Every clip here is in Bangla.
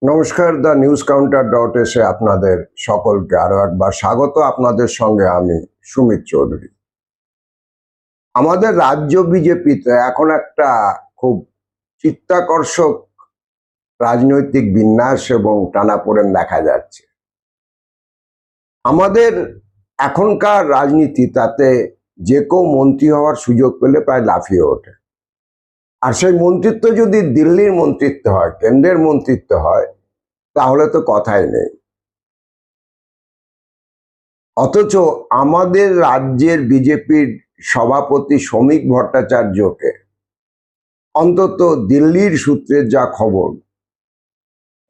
নমস্কার, দ্য নিউজ কাউন্টার এসে আপনাদের সকলকে আরো একবার স্বাগত। আপনাদের সঙ্গে আমি সুমিত চৌধুরী। আমাদের রাজ্য বিজেপিতে এখন একটা খুব চিত্তাকর্ষক রাজনৈতিক বিন্যাস এবং টানাপোড়েন দেখা যাচ্ছে। আমাদের এখনকার রাজনীতি, তাতে যে কেউ মন্ত্রী হওয়ার সুযোগ পেলে প্রায় লাফিয়ে ওঠে। আর সেই মন্ত্রিত্ব যদি দিল্লির মন্ত্রিত্ব হয়, কেন্দ্রের মন্ত্রিত্ব হয়, তাহলে তো কথাই নেই। অথচ আমাদের রাজ্যের বিজেপির সভাপতি শ্রমিক ভট্টাচার্যকে অন্তত দিল্লির সূত্রের যা খবর,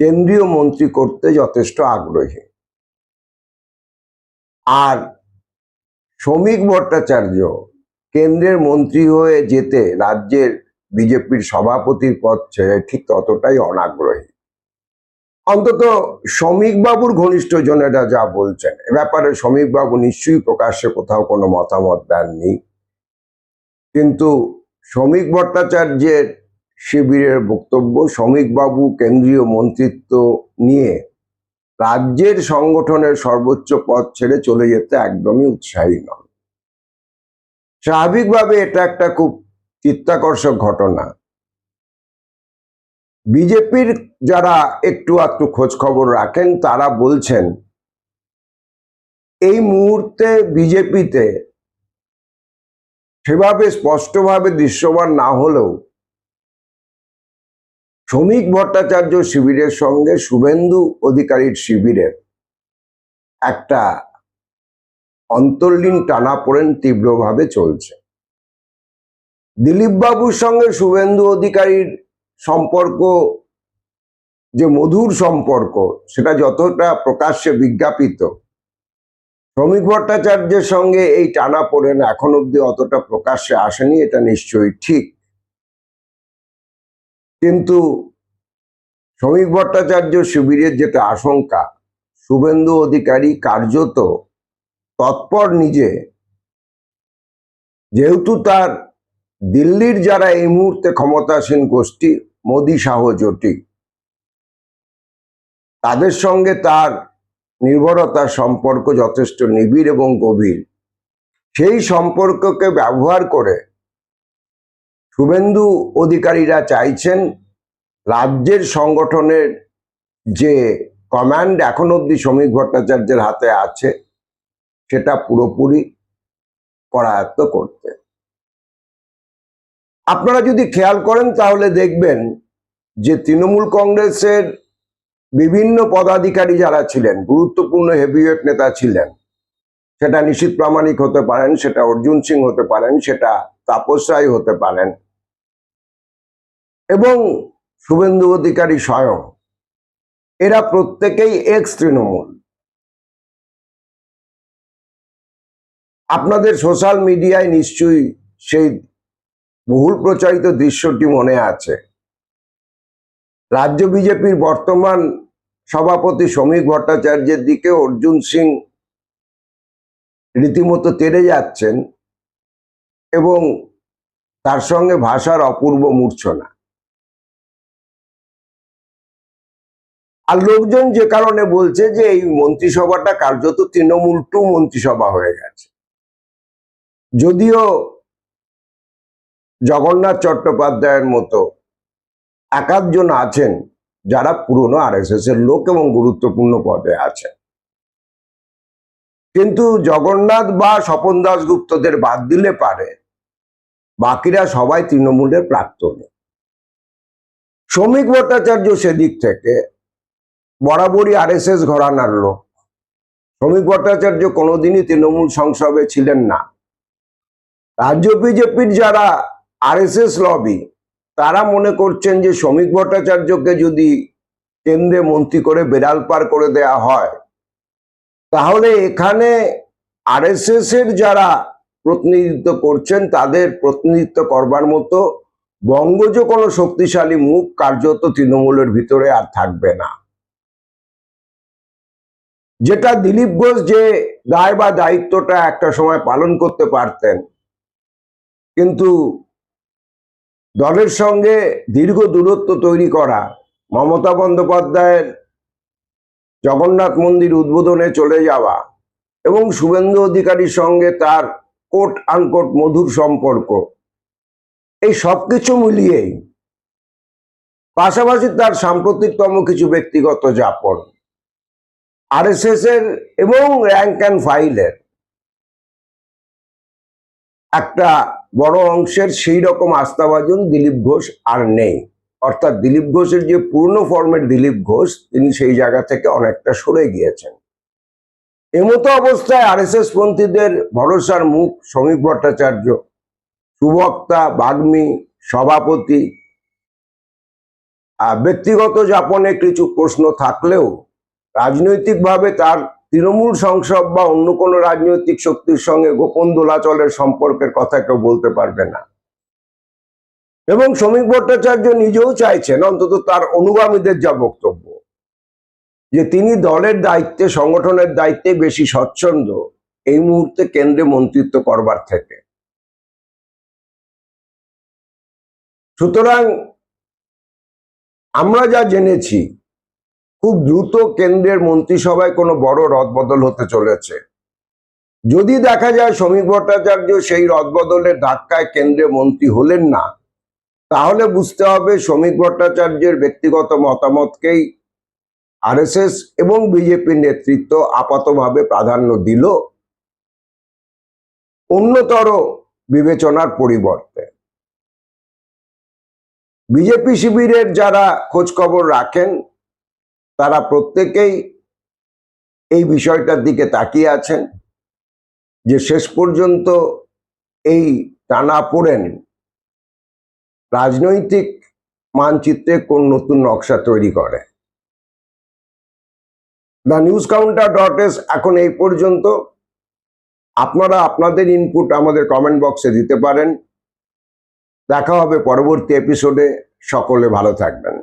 কেন্দ্রীয় মন্ত্রী করতে যথেষ্ট আগ্রহী। আর শ্রমিক ভট্টাচার্য কেন্দ্রের মন্ত্রী হয়ে যেতে রাজ্যের বিজেপির সভাপতির পদ ছেড়ে ঠিক ততটাই অনাগ্রহী। অন্তত শ্রমিকবাবুর ঘনিষ্ঠজনেরা যা বলছেন, এ ব্যাপারে শ্রমিকবাবু নিশ্চয়ই প্রকাশ্যে কোথাও কোনো মতামত দেননি। কিন্তু শ্রমিক ভট্টাচার্যের শিবিরের বক্তব্য, শ্রমিকবাবু কেন্দ্রীয় মন্ত্রিত্ব নিয়ে রাজ্যের সংগঠনের সর্বোচ্চ পদ ছেড়ে চলে যেতে একদমই উৎসাহী নন। স্বাভাবিকভাবে এটা একটা খুব চিত্তাকর্ষক ঘটনা। বিজেপির যারা একটু আধটু খোঁজ খবর রাখেন, তারা বলছেন এই মুহূর্তে বিজেপিতে সেভাবে স্পষ্টভাবে দৃশ্যমান না হলেও শ্রমিক ভট্টাচার্য শিবিরের সঙ্গে শুভেন্দু অধিকারীর শিবিরের একটা অন্তর্লীন টানাপোড়েন তীব্রভাবে চলছে। দিলীপ বাবুর সঙ্গে শুভেন্দু অধিকারীর সম্পর্ক যে মধুর সম্পর্ক, সেটা যতটা প্রকাশ্যে বিজ্ঞাপিত, শ্রমিক ভট্টাচার্যের সঙ্গে এই টানাপোড়েন এখন অব্দি অতটা প্রকাশ্যে আসেনি, এটা নিশ্চয়ই ঠিক। কিন্তু শ্রমিক ভট্টাচার্য শিবিরের যেটা আশঙ্কা, শুভেন্দু অধিকারী কার্যত তৎপর নিজে, যেহেতু তার দিল্লির যারা এই মুহূর্তে ক্ষমতাসীন গোষ্ঠী মোদী শাহ জোটি, তাদের সঙ্গে তার নির্ভরতার সম্পর্ক যথেষ্ট নিবিড় এবং গভীর। সেই সম্পর্ককে ব্যবহার করে শুভেন্দু অধিকারীরা চাইছেন রাজ্যের সংগঠনের যে কমান্ড এখন অব্দি শ্রমিক ভট্টাচার্যের হাতে আছে, সেটা পুরোপুরি করায়ত্ত করতে। আপনারা যদি খেয়াল করেন তাহলে দেখবেন যে তৃণমূল কংগ্রেসের বিভিন্ন পদাধিকারী যারা ছিলেন, গুরুত্বপূর্ণ হেভিওয়েট নেতা ছিলেন, সেটা নিশীথ প্রামাণিক হতে পারেন, সেটা অর্জুন সিং হতে পারেন, সেটা তাপস রায় হতে পারেন, এবং শুভেন্দু অধিকারী স্বয়ং, এরা প্রত্যেকেই এক্স তৃণমূল। আপনাদের সোশ্যাল মিডিয়ায় নিশ্চয়ই সেই বহুল প্রচারিত দৃশ্যটি মনে আছে। রাজ্য বিজেপির বর্তমান সভাপতি শ্রমিক ভট্টাচার্যের দিকে অর্জুন সিং রীতিমতো তেড়ে যাচ্ছেন এবং তার সঙ্গে ভাষার অপূর্ব মূর্ছনা। আর লোকজন যে কারণে বলছে যে এই মন্ত্রিসভাটা কার্যত তৃণমূল টু মন্ত্রিসভা হয়ে গেছে। যদিও জগন্নাথ চট্টোপাধ্যায়ের মতো একাধজন আছেন যারা পুরনো আরএসএস এর লোক এবং গুরুত্বপূর্ণ পদে আছেন, কিন্তু জগন্নাথ বা স্বপন দাশগুপ্তদের বাদ দিলে পারে বাকিরা সবাই তৃণমূলের প্রাক্তন। শ্রমিক ভট্টাচার্য সেদিক থেকে বরাবরই আরএসএস ঘরানার লোক। শ্রমিক ভট্টাচার্য কোনোদিনই তৃণমূল সংসদে ছিলেন না। রাজ্য বিজেপির যারা আরএসএস লবি, তারা মনে করছেন যে শ্রমিক ভট্টাচার্যকে যদি কেন্দ্রে মন্ত্রী করে বেড়াল পার করে দেয়া হয়, তাহলে এখানে আরএসএস এর যারা প্রতিনিধিত্ব করছেন, তাদের প্রতিনিধিত্ব করবার মতো বঙ্গজ কোনো শক্তিশালী মুখ কার্যত তৃণমূলের ভিতরে আর থাকবে না। যেটা দিলীপ ঘোষ যে দায় বা দায়িত্বটা একটা সময় পালন করতে পারতেন, কিন্তু দলের সঙ্গে দীর্ঘ দূরত্ব তৈরি করা, মমতা বন্দ্যোপাধ্যায়ের জগন্নাথ মন্দির উদ্বোধনে চলে যাওয়া এবং শুভেন্দু অধিকারীর সঙ্গে তার কোট আনকোট মধুর সম্পর্ক, এই সবকিছু মিলিয়েই পাশাপাশি তার সাম্প্রতিকতম কিছু ব্যক্তিগত যাপন, আরএসএস এর এবং র্যাঙ্ক অ্যান্ড ফাইলের একটা বড় অংশের সেই রকম আস্থাভাজন দিলীপ ঘোষ আর নেই। অর্থাৎ দিলীপ ঘোষের যে পুরনো ফর্মের দিলীপ ঘোষ, তিনি সেই জায়গা থেকে অনেকটা সরে গিয়েছেন। এমতো অবস্থায় আরএসএস পন্থীদের ভরসার মুখ শ্রমিক ভট্টাচার্য, সুবক্তা, বাগ্মী, সভাপতি। ব্যক্তিগত যাপনে কিছু প্রশ্ন থাকলেও রাজনৈতিকভাবে তার তৃণমূল সংসদ বা অন্য কোনো রাজনৈতিক শক্তির সঙ্গে গোপন দোলাচলের সম্পর্কের কথা কেউ বলতে পারবে না। এবং শ্রমিক ভট্টাচার্য নিজেও চাইছেন, অন্তত তার অনুগামীদের যা বক্তব্য, যে তিনি দলের দায়িত্বে, সংগঠনের দায়িত্বে বেশি স্বচ্ছন্দ এই মুহূর্তে কেন্দ্রে মন্ত্রিত্ব করবার থেকে। সুতরাং আমরা যা জেনেছি, খুব দ্রুত কেন্দ্রের মন্ত্রিসভায় কোনো বড় রদবদল হতে চলেছে। যদি দেখা যায় শ্রমিক ভট্টাচার্য সেই রদবদলের ধাক্কায় কেন্দ্রে মন্ত্রী হলেন না, তাহলে বুঝতে হবে শ্রমিক ভট্টাচার্যের ব্যক্তিগত মতামতকেই আরএসএস এবং বিজেপির নেতৃত্ব আপাতভাবে প্রাধান্য দিল অন্যতর বিবেচনার পরিবর্তে। বিজেপি শিবিরের যারা খোঁজ খবর রাখেন, তারা প্রত্যেকেই এই বিষয়টার দিকে তাকিয়ে আছেন যে শেষ পর্যন্ত এই টানাপোড়েন রাজনৈতিক মানচিত্রে কোন নতুন নকশা তৈরি করে। TheNewsCounter.s এখন এই পর্যন্ত। আপনারা আপনাদের ইনপুট আমাদের কমেন্ট বক্সে দিতে পারেন। দেখা হবে পরবর্তী এপিসোডে। সকলে ভালো থাকবেন।